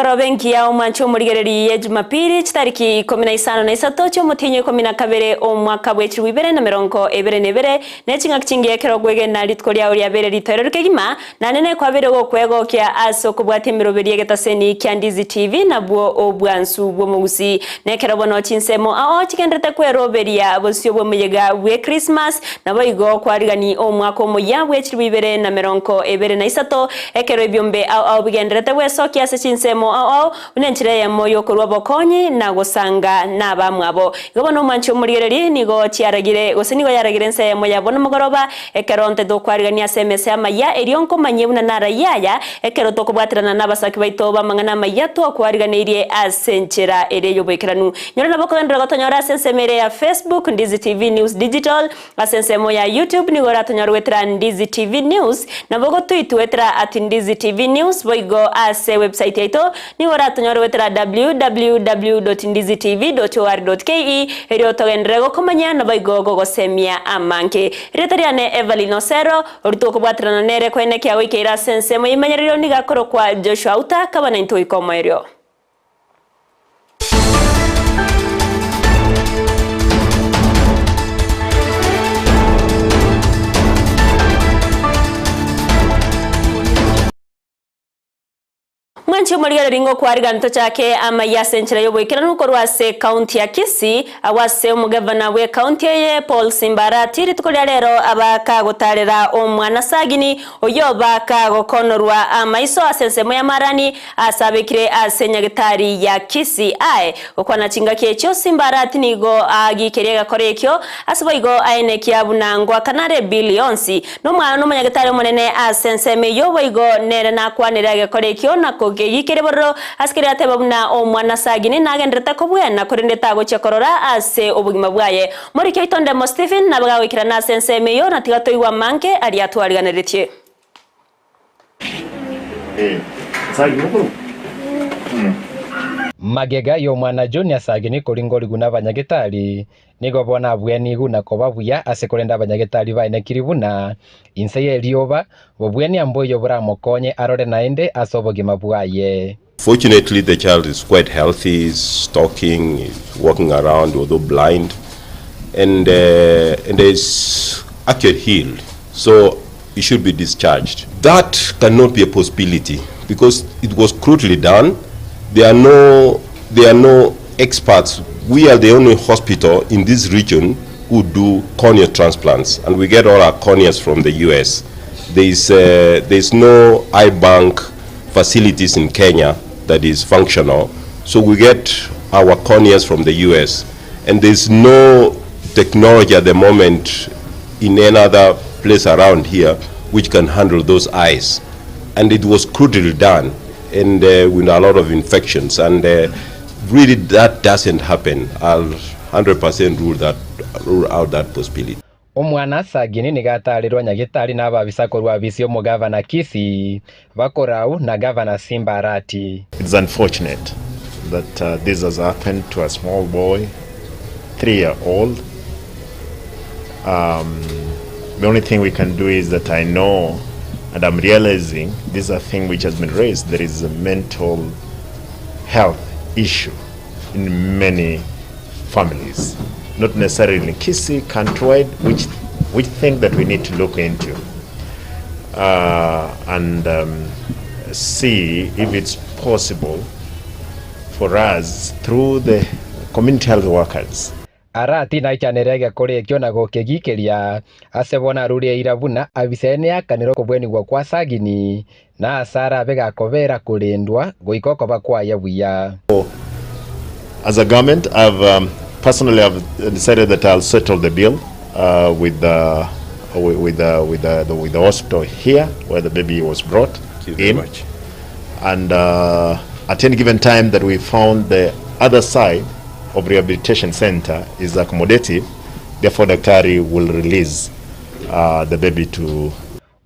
Nomagaro benki ya omwancho murigereri ya Jumapili chitariki 15 cy'umutinyo 12 omwaka bw'ekiru 2022 nechinga kingiye kerogwege na litko lya uri abere litoro rukegima nanene kwabere go kwegokya aso kubwatimiro beri getaseni kya Ndizi TV nabwo obwansu bwo Gusii nekerobono chinsemo ao chigendete kweroberia abosyo bwo muyega bwe Christmas nabo igo kwarigani omwaka omuya bw'ekiru 2023 ekero ebyombe ao bigenderete bwesokya se chinsemo ao unenchire Eyemo yokorwa bokonyi na gusanga nabamwabo igobono mancho murigereri nigo chiaragire gosenigo yaragire Ensa Eyemo yabona mugoroba ekeronte do kwarigania SMS Amayia erionko manyebuna nara yaya ekero to kubwatirana nabasaki baito bamangana Amayia to kwariganirie asenchera ereyo bwekeranu nyora nabokondera gotonyora sensemere ya Facebook Ndizi TV News Digital asensemo ya YouTube nigo ratonyora wetra Ndizi TV News nabogo tweetwetra @Ndizi TV News boigo ase website yaito nigo ratonyora wetra www.ndizitv.or.ke eryo togendrego komanya naboigo gogosemia amanke retariane Everlyne Osero orito kubwatirana nere kwenekya wikeira sensemo imanyerero nigakoro kwa Joshua Auta kabana into ikomoeryo Mwanchi murigereri ringo kwariga nto chake Amayia senchera yoboikira nuko rwase county ya Kisii awase umugavana we county ye Paul Simbarati ritukolya rero abaka gutarera omwana sagini oyoba ka gokonorwa amaiso asensemo ya marani asabekire asenyagitari ya Kisii ae okwana chinga kyecho Simbarati nigo agikerie gakorekyo asiboigo aenekia bunangwa kanare bilionsi no mwana no manyagitari monene asenseme yoboigo nere nakwanira gakorekyo nako yikereboro askiri atebabuna omwana sagini nagendreta kobwena kurindeta gochekorora ase obugima bwaye muri cyo itonde mo Stephen nabagawe kirana senseme yo natigato iwa manke ari atwariganeretie sagini magega yo mwana Junior sagini kuringori guna banyagitari nigo bona bweni guna kobabuya ase kurenda banyagitari baine kiribuna inse yerioba bobweni amboyo buramokonye arore naende asobogima bwaye. Fortunately, the child is quite healthy, is talking, is walking around, although blind, and is actually healed. So he should be discharged. That cannot be a possibility because it was crudely done. There are no experts. We are the only hospital in this region who do cornea transplants, and we get all our corneas from the US. There's no eye bank facilities in Kenya that is functional, so we get our corneas from the US, and there's no technology at the moment in any other place around here which can handle those eyes, and it was crudely done and with a lot of infections, and really that doesn't happen. I'll 100% rule out that possibility. Omwana sagini nigatarirwa nyagitari n'ababisa korwa bisyo mu governor Kisii bakorau na governor Simbarati. It's unfortunate that this has happened to a small boy, 3-year-old. The only thing we can do is that I know, and I'm realizing this is a thing which has been raised. There is a mental health issue in many families, not necessarily in Kisii, countrywide, which thing that we need to look into and see if it's possible for us through the community health workers. Arati na ichanirege kurekyo na gukegikeria asebona ruria irabuna abisene akaniro kubweni gwa kwa sagini na asara begakobera kurindwa goikoko bakwa yabuya. As a government, personally I've decided that I'll settle the bill with the hospital here where the baby was brought in, and at any given time that we found the other side of rehabilitation center is accommodative, therefore daktari will release the baby to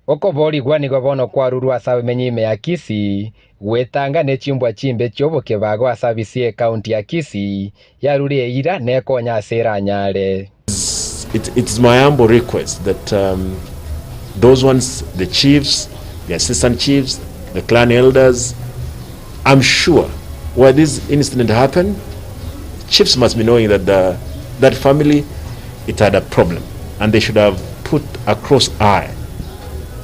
okobori gwani gobono kwa ruru asabe menyime ya Kisii wetanga ne chimbwa chimbe choboke bago asabisie county ya Kisii ya ruri ira ne konya sera nyare. It's my humble request that those ones, the chiefs, the assistant chiefs, the clan elders, I'm sure where this incident happened, chiefs must be knowing that that family, it had a problem, and they should have put a cross eye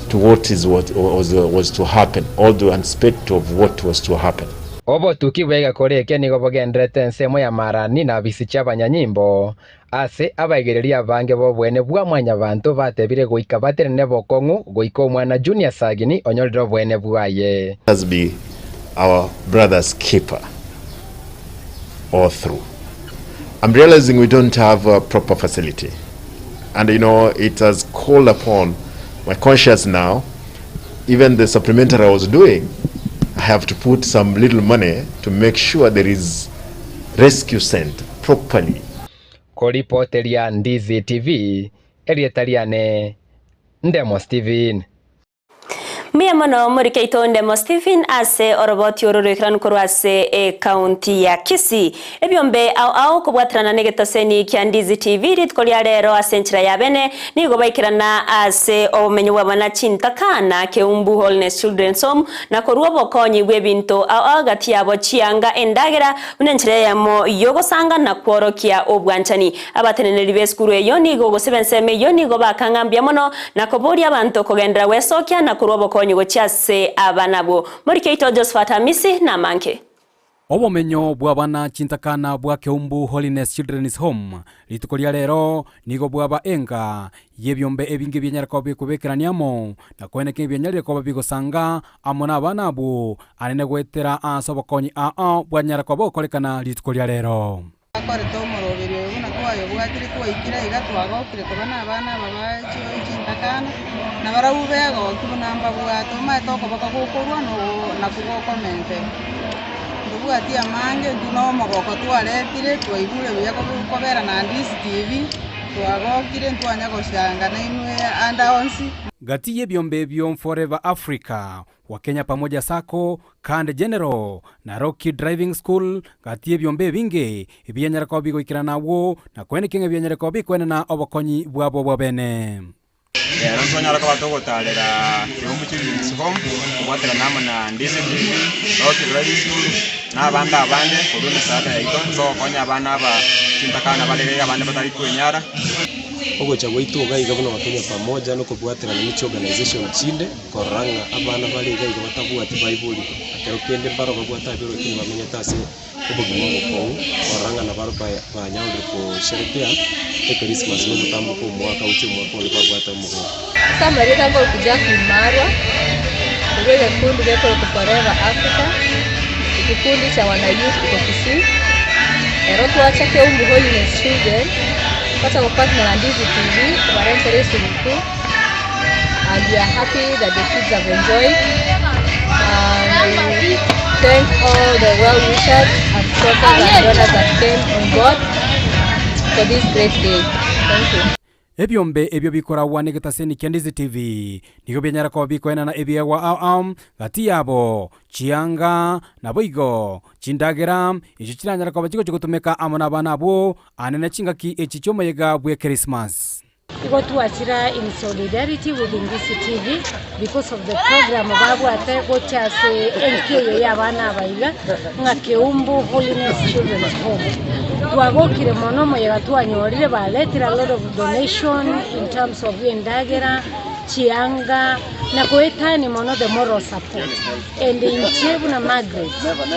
to what was to happen, all the aspect of what was to happen. Obo tukiwega koreke nigo bogendrete nsemo ya marani na bisicha banyanyimbo ase abaigereria bange bo bwene bwa mwanya bantu batebire goika baterene bokongu goika omwana Junior Sagini onyorero bwene bwaye. Has be our brother's keeper all through. I'm realizing we don't have a proper facility, and it has called upon my conscience now. Even the supplementary I was doing, I have to put some little money to make sure there is rescue sent properly. Koripoteria Ndizi TV, Erietariane, Ndemo Steven. Mia mono murike Ndemo Stephen ase oroboti ororikran kurwase county ya Kisii ebyombe au kubwatrana negetoseni kya Ndizi TV ritkolia rero asenchira yabene nigo baikirana ase omenyo wabana chintakana keumbu Holiness Children's Home na koruwa bokonyi bwebinto au gati yabo chianga endagera unenchira yamo yogo sanga na kworokia obwanchani abateneneri beskuru eyo nigo gosebenseme yo nigo bakangambya mono na kobori abantu kogendra wesokya na koruwa bokonyi gochase abanabo murikeito Josephat Amisi na manke obomenyo bwabana chintakana bwa keumbu Holiness Children's Home litukolia rero nigo bwaba enga yebyombe ebinge byenyarako bikubekeraniamo na kweneke byenyarako bigosanga amona abanabo anene gwetera asobokonyi bwanyarako bokolekana litukolia rero akore tomorobere una kwayo bwatire kwikira igatwagokire kubana abana babacho chintakana na barabubego kubunamba bwato matoko bakagokorwa na kugokomente ndubwati amange nduno mogoko twaretire twaibure byako kubera na Ndizi TV twagokire twanya goshanga na inwe andaonsi gati yebyombe byo Forever Africa wa Kenya pamoja Sako Kande General na Rocky Driving School gati yebyombe binge ebyanyarako bigoikira nawo na kweneke ebyanyarako bikwena na obokonyi bwabo bwabene Rantwanya rako batogotarera Keumbu Children's Home kubwatera nama na Ndizi TV Rocky Driving School na banda abane kuruni saada yaito so konya abana aba chintakana balege abane batari kwenyara ogo chagwa ituga igabuna Wakenya pamoja no kubwatera na micho organization chinde koranga abana bali ga igabatabuati Bible akero kende baro babwata biro kini bamenya tase obo gimo ko koranga na baro ba nyauri ko sherekea Christmas no mutambo ko mwaka uchi mwaka ole babwata mu samari tango kuja kumarwa ngege kundi geko ko Forever Africa kikundi cha wana youth ko Kisii ero tuacha Keumbu Holiness Children pata kupatana na Ndizi TV barentele siku and we are happy that the kids have enjoyed and we thank all the well-wishers and supporters and donors that came on board for this great day. Thank you. Ebyombe ebyo bikora wane getaseni Ndizi TV nigo byenyarako bikwena na ebyewa gati yabo chianga na boigo chindagera icho chiranyarako bachigo chikutumeka amona bana bo anene chingaki echicho moyega bwe Christmas. Iko tuachira in solidarity with Ndizi TV because of the program babu atego chase NK ya bana baiga nga Keumbu Holiness Children's Home. Twagokire mono moyega twanyorire baletira a lot of donation in terms of endagera chianga na kuetani mono the moral support and in Chebu na Margaret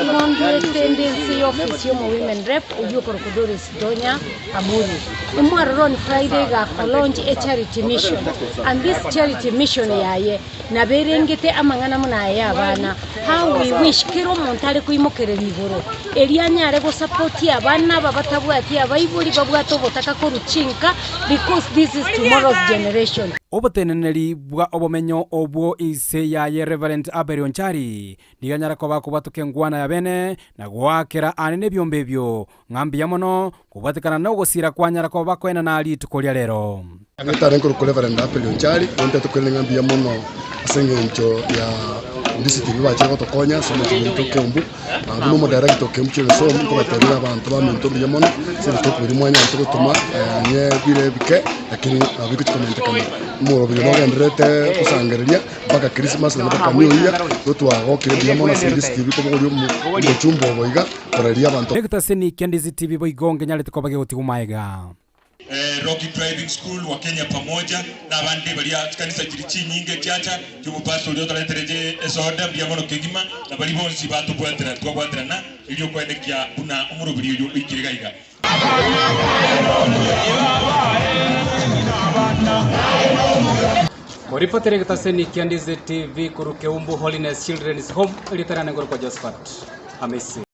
on tendency office yomo women rep uyuko Kudoris Donya Amuri imwaro on Friday ga launch a charity mission and this charity mission yaye na berengete amangana muna ya bana how we wish kiro montale kuimokere nigoro elianya rego support ya bana babatabwati abayibuli babwato botaka ko ruchinka because this is tomorrow's generation. Oboteneneri bwa obomenyo obwo ise ya Reverend Aberion Chari niganyara ko bakubatuke ngwana ya bene na gwakera anene byombe byo ngambi mono kubatikana no gosira kwanyara ko bakwena na ali tukolia rero Reverend Aberion Chari onte tukolenga ngambia mono asengencho ya Ndizi TV baje gotokonya somo kintu kembu no mo director kembu so ko baterera abantu ba mento byamono sele to kuri mwanya to gutuma nye bire bike lakini abiko comment kama mo byo no gendrete kusangereria baka Christmas na baka New Year to ago kire byamono sele Ndizi TV ko byo mu chumbo boiga koreria abantu Nekta seni Ndizi TV boigonge nyale ko bage utigumaega Rocky Driving School wa Kenya pamoja na abandi bali kanisa kirichi nyinge kyacha cy'umupastor uri otaletereje esoda byamoro kigima na bali bonsi twabwaterana ilyo kwendekya buna umurubiri uyu ikirigaiga Koripotere kitaseni Ndizi TV kuruke umbu Holiness Children's Home litarana ngoro kwa Josephat Hamisi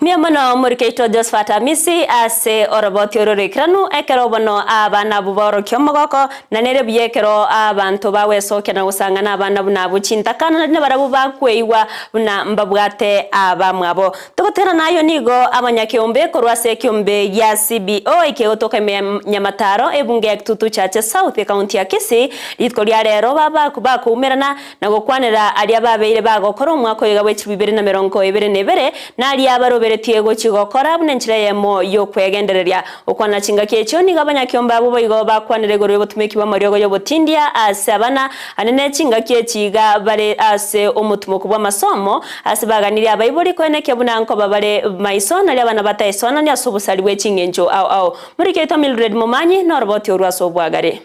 Miamano murikeito Josephat Hamisi ase oroboti ororikiranu ekero bono abana buboro kyomogoko na nere byekero abantu bawesoke na usangana abana bunabu cintakana ne barabu bakweiwa buna mbabwate abamwabo tugotera nayo nigo abanyakiombe korwase kiombe ya CBO ikeotoka Nyamataro ebunge yakitutu chache South County ya Kisii litkolia rero baba kumerana na gokwanira ali ababeire bagokora umwaka wigawe 2022 na ali abarobe Tiego chigokora bunenchira Eyemo yo kwegendereria okwana chinga kyecho ni gabanya kyomba abo bayigo bakwanire gore botumeki ba maryogo yo botindia ase abana anene chinga kyechiga bare ase omutumo kubwa masomo ase baganiri abayibori kweneke bunanko babare maisona ali abana bataisona ni asobusaliwe chingenjo au muri keto Mildred Momanyi no roboti orwaso bwagare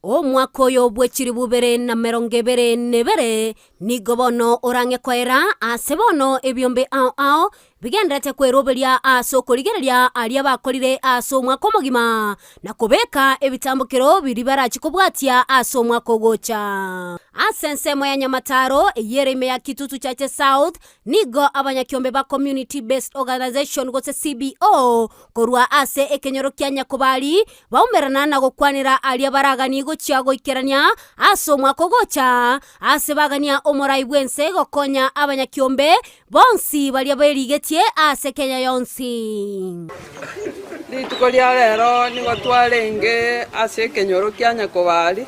Omwaka oyo bwekiri 2022 nigo bono orange kwera ase bono ebyombe ao bigendete kweroberia aso korigereria aria bakorire aso mwaka omugima na kubeka ebitambukiro biri barachikobwatia aso mwaka ogocha asensemo ya Nyamataro eyereme ya kitutu chache South nigo abanyakiombe ba community based organization gose CBO korwa ase ekenyoro kya Nyakobali baumerana na gokwanira aria baragani gochia goikerania aso mwaka ogocha ase bagania omorai bwense gokonya abanyakiombe bonsi balia berigetie ase Kenya yonsi Litukolia rero ni watwarenge ase kenyoro kya Nyakobali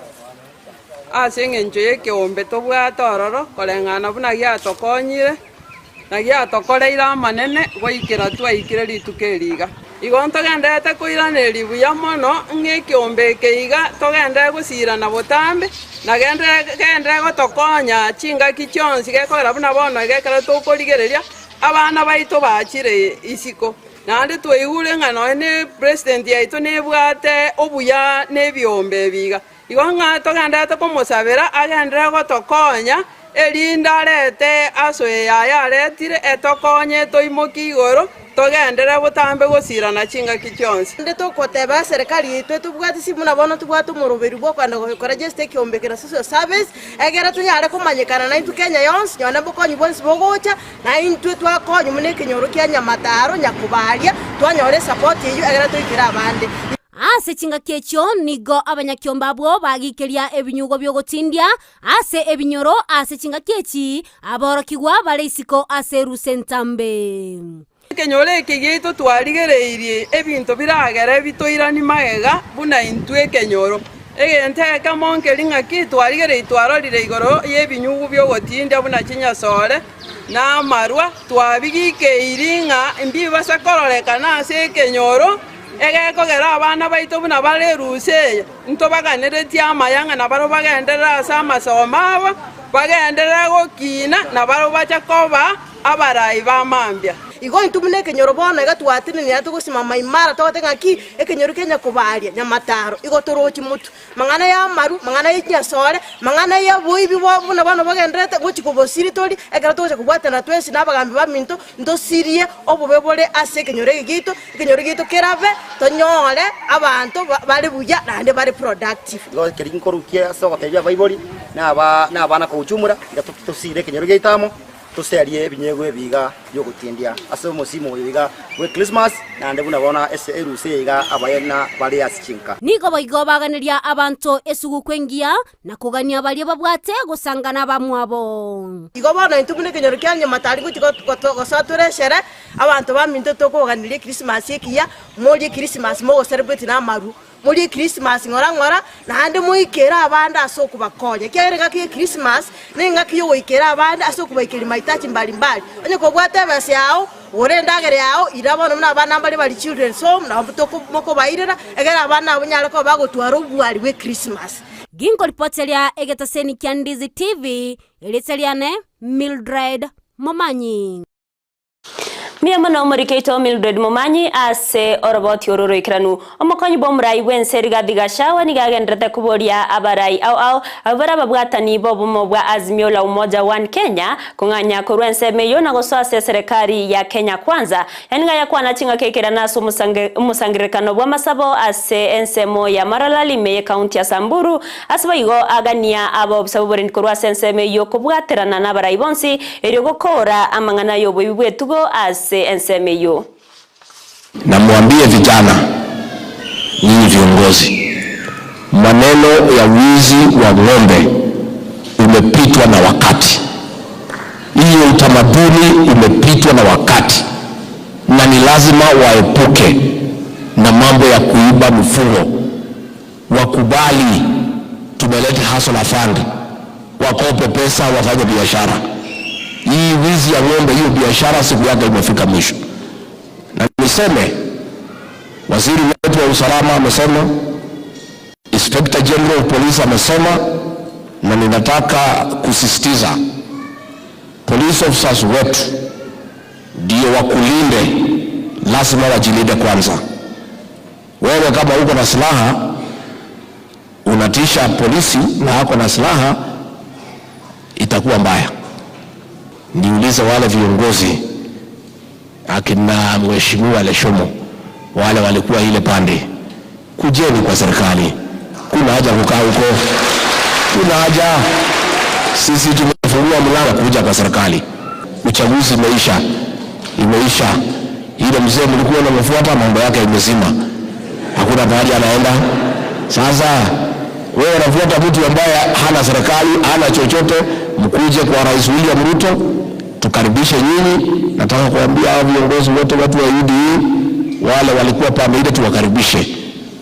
ase ngenjo yekiombe tobwata ororo kolengana buna gya tokonyire na gya tokoreira manene goikira twaikire litukeriga igonto gendete koiraneri buya mono ng'ekiombe keiga togende gusirana botambe na gende gotokonya chinga kichonsi gekora buna bono gekara tokorigereria abana baito bachire isiko nandi tweigure ng'ano ne president yaito nebwate obuya nebyombe biga igonga togende komosabera agende gotokonya erinda rete asoe yaya retire etokonye toimoki igoro togendera botambe gosirana chinga kichonsi nde tokoteba serikali itwe tubwati simu nabono tubwati umurubiri bwo kwanda gukora just ekiombekera social service egera tunyare kumanyikana na itu Kenya yonsi nyone bokonyi bonsi bogocha na intwe twakonyi mune kenyoro kya Nyamataro Nyakubalia twanyore support yiyo egera tuyikira abande ase chinga kyecho nigo abanyakiomba abo bagikeria ebinyugo byogotindia ase ebinyoro ase chinga kyechi aborokigwa baleisiko ase rusentambe kenyore kigito twarigereirie ebinto biragere bitoirani magega buna intwe kenyoro egente kamonkeri ng'aki twarigerei twarorire igoro yebinyugu byogotindia buna chinyasore na marwa twabigikeiri ng'a mbibasa kororekana ase kenyoro egekogera abana baito buna baleruse nto baganeretie amayanga na baro bagenderera ase amasomo abo bagenderera gokina na baro bacha koba abarai bamambia igo intumune kenyoro bono egatwatine ni atugosimama imara tote ng'aki ekenyoro kya Nyakubalia Nyamataro igo torochi mutu mang'ana ya maru mang'ana y'inyasore mang'ana ya boibi bona bano bagenderete gochikobosiri tori egera toje kubwatana twesi nabagambi baminto ndosirie obobe bore ase kenyoro gito kerabe tonyore abantu bari buya nande bari productive igo kerinkorukia so gotebya baibori na abana ko uchumura ngatosire kenyoro gitamo tuserie binyego ebiga byo gutindia ase musimo ebiga we Christmas nande buna bona ese eruse iga abayena bali asichinka nigo boigo baganiria abantu esugu kwengia na kugania bali babwate gusangana bamwabo igo bona intumune kenyoro kya Nyamatari gosatureshera abantu baminto tokoganiria Christmas yekiya muri Christmas mo celebrate na maru muri Christmas ngora na ande muikera abanda asoko bakonya kerega ki Christmas ninga kiyo goikera abanda asoko baikeri maitachi mbalimbali onye ko gwate base yao orendagere yao irabona mna abana bali children so na mutoko moko bairera egera abana abunyala ko bagotwara ubwari we Christmas. Ginko ripotelia egetaseni kia Ndizi TV iliteliane Mildred Momanyi. Miamana umurikeito Mildred Momanyi ase oroboti ororo ikranu omokonyi bomurai wense Gashawa nigagendrete kuboria abarai au abara babwatani bobumo bwa Azimio la Umoja One Kenya kunganya kurwense meyo na gosoase serikali ya Kenya Kwanza yaniga yakwana chinga kekera naso musangirikano bwa masabo ase ensemo ya Maralali meye county ya Samburu asbayigo agania abo bisabuborin kurwase ensemeyo kubwaterana n'abarai bonsi eryo gukora amangana yobo bibwetugo ase ensemeyo. Na mwambie vijana nyinyi viongozi, maneno ya wizi wa ng'ombe umepitwa na wakati. Hiyo utamaduni umepitwa na wakati, na ni lazima waepuke na mambo ya kuiba mfugo. Wakubali tumelete hustler fund, wakope pesa wafanye biashara. Hii wizi ya ng'ombe, hiyo biashara siku yake imefika mwisho. Na niseme waziri wetu wa usalama amesema, Inspector General of Police amesema, na ninataka kusisitiza police officers wetu ndio wakulinde, lazima wajilinde kwanza. Wewe kama uko na silaha unatisha polisi na hako na silaha, itakuwa mbaya. Niulize wale viongozi akina mheshimiwa Leshomo, wale walikuwa ile pande, kujeni kwa serikali. Kuna haja kukaa huko? Kuna haja? Sisi tumefungua mlango kuja kwa serikali. Uchaguzi imeisha. Ile mzee mlikuwa mnafuata mambo yake imezima, hakuna mahali anaenda. Sasa wewe unafuata mtu ambaye hana serikali, hana chochote. Mkuje kwa Rais William Ruto, tukaribishe nyinyi. Nataka kuambia hao viongozi wote, watu wa UDA wale walikuwa pande ile, tuwakaribishe.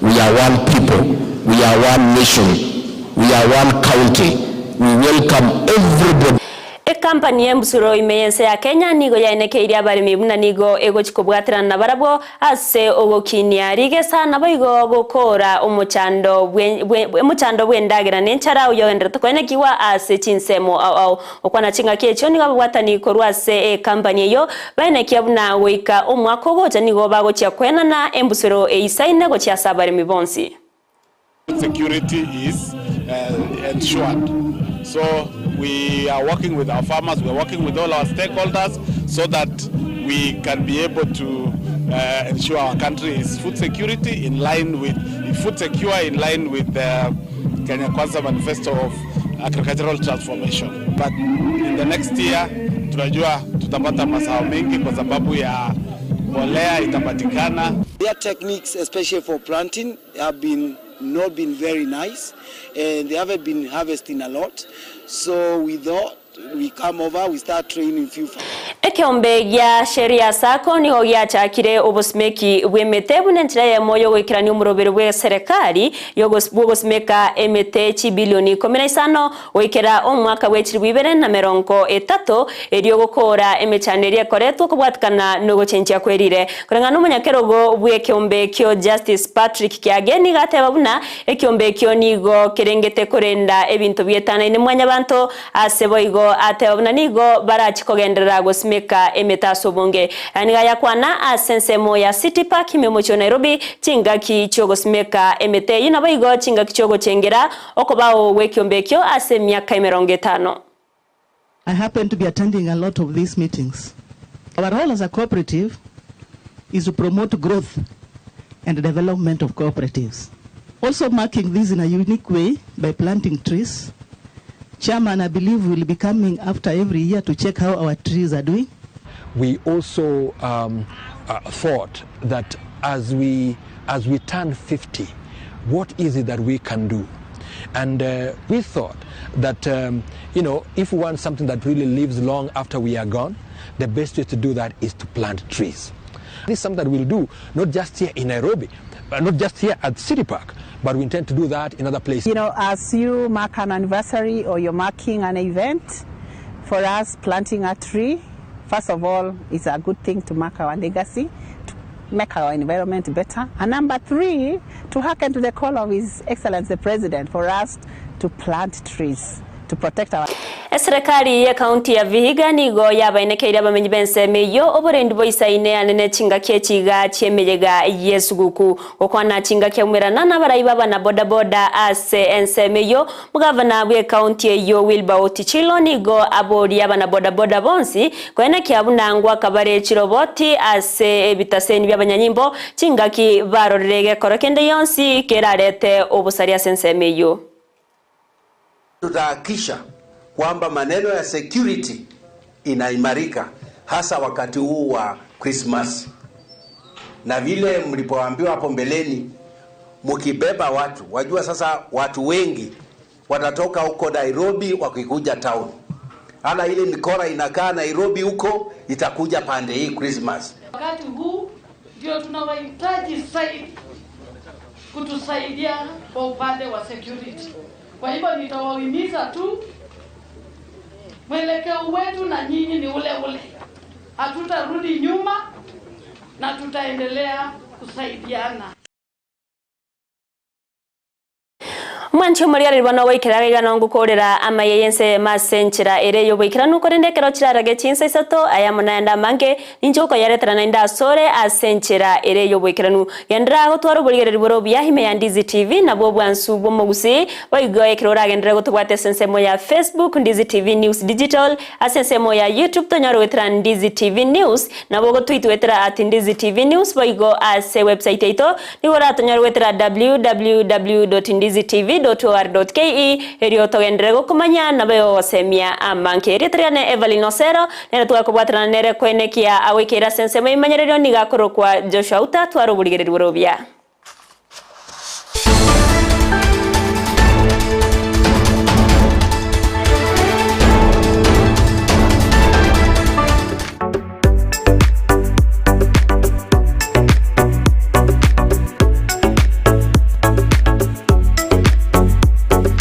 We are one people, we are one nation, we are one county. We welcome everybody. Kampani embusuro imeyense ya Kenya nigo yaenekeire abarimi buna nigo egochikobwaterana na barabo ase ogokinia rigesa naboigo gukora umuchando bwendagera nenchara uyogendera tokwenekiwa ase chinsemo au okwana chinga kecho nigo bwatani korwase kampani yo baenekia buna goika omwako gocha nigo bagochia kwenana embusuro eisaine gochia sabarimi bonsi. Security is ensured. So we are working with our farmers, we are working with all our stakeholders so that we can be able to ensure our country is food security in line with the Kenya Kwanza manifesto of agricultural transformation. But in the next year tunajua tutapata mazao mengi kwa sababu ya mbolea itapatikana. Their techniques, especially for planting, have not been very nice, and they haven't been harvesting a lot. So we thought we come over, we start training few. Ekiombe gya sheria sako niho gyachakire obusimeki bw'emete bunenchira Eyemo yogoikirania omurobere bwa serikali yogosimeka emete chibilioni 15 oikera omwaka bwa 2023 erio gukora emechaneri ekoretwo kubwatikana nogochenjia kwerire kurengana omunyakerogo bw'ekiombe kyo Justice Patrick Kiageni gateba buna ekiombe kyo nigo kerengete kurenda ebintu byetanaine mwanya bantu aseboigo ateba buna nigo barachikogenderera gosimeka emetaso bonge aniga yakwana asensemo ya City Park memocho Nairobi chingaki chogosimeka emete yinaboigo chingaki chogo chengera okobao wekyombekyo ase myaka 50. I happen to be attending a lot of these meetings. Our role as a cooperative is to promote growth and development of cooperatives. Also marking this in a unique way by planting trees. Chairman, I believe, will be coming after every year to check how our trees are doing. We also thought that as we turn 50, what is it that we can do? And we thought that, if we want something that really lives long after we are gone, the best way to do that is to plant trees. This is something that we'll do, not just here in Nairobi, not just here at City Park, but we intend to do that in other places. You know, as you mark an anniversary or you're marking an event, for us planting a tree, first of all, is a good thing to mark our legacy, to make our environment better. And number 3, to hearken to the call of His Excellency the President for us to plant trees to protect our... Serikali ya kaunti ya Vihiga nigo yabainekeire abamenyi bensemeyo oborendi boisaine anene chinga kiechiga chiemeyega yesuguku okwana chinga kiamwirana na baraiba bana boda boda ase ensemeyo mugavana bwe kaunti eyo Wilbur Otichilo nigo abori abana boda boda bonsi kwene kiabunangwa kabare chiroboti ase ebitaseni byabanyanyimbo chinga ki barorege korokende yonsi kerarete obusaria sensemeyo. Tutahakisha kwamba maneno ya security inaimarika hasa wakati huu wa Christmas. Na vile mlipoambiwa hapo mbeleni, mkibeba watu, wajua sasa watu wengi watatoka huko Nairobi wakikuja town. Hala ile mikora inakaa Nairobi huko itakuja pande hii Christmas. Wakati huu ndio tunawahitaji zaidi kutusaidia kwa upande wa security. Kwa hivyo nitawahimiza tu mwelekeo wetu na nyinyi ni ule ule. Hatutarudi nyuma na tutaendelea kusaidiana. Mwancho Maria Ribano waikira igana ngukorera Amayia yense masenchira ereyo waikira nukorendekero kirarage chinsa isato Eyemo naenda mange ninjoko yaretera naenda Asore asenchira ereyo waikira nu yandra gotwaro burigere boro byahime ya Ndizi TV nabo bwansu bomo Gusii waigoye kirora gendere gotwate sensemo ya Facebook Ndizi TV News Digital asensemo ya YouTube tonyaro wetera Ndizi TV News nabo gotwitu wetera at Ndizi TV News waigo ase website ito niwora tonyaro wetera www.ndizitv.or.ke erio togendere gokumanya nabeyo wasemia amanke ritriane Everlyne Osero nera twakobwatrana nere kwenekia awikira sensemo imanyererio nigakorokwa Joshua Auta twaro burigere burobya.